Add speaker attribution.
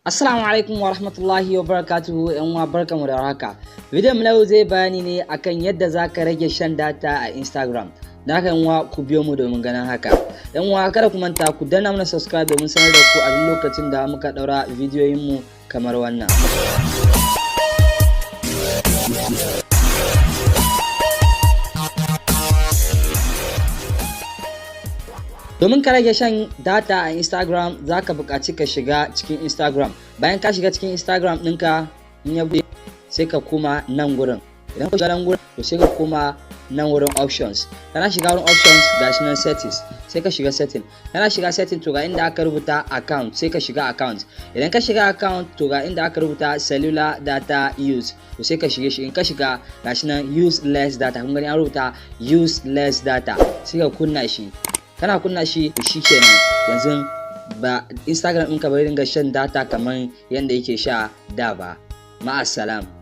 Speaker 1: Assalamu alaikum wa rahmatullahi wa barakatuhu ‘yan uwa barkamu da haka. Bidiyon na yau zai bayani ne akan yadda za ka rage shan data a Instagram. Da haka ‘yan uwa ku biyo mu domin ganin haka. ‘Yan uwa kada ku manta ku danna mana subscribe domin sanar da ku a duk lokacin da muka ɗaura bidiyoyinmu kamar wannan. Domin ka rage shan data a Instagram za ka buƙaci ka shiga cikin Instagram. Bayan ka shiga cikin Instagram ɗinka in ya buɗe sai ka koma nan gurin. Idan ka shiga nan gurin to sai ka koma nan wurin options. Kana shiga wurin options gashi nan settings sai ka shiga setting. Kana shiga setting to ga inda aka rubuta account sai ka shiga account. Idan ka shiga account to ga inda aka rubuta cellular data use to sai ka shige shi. In ka shiga gashi nan use less data, kun gani an rubuta use less data sai ka kunna shi. Kana kunna shi shi kenan yanzu ba Instagram ɗinka bai dinga shan data kamar yadda yake sha da ba. Ma'assalam.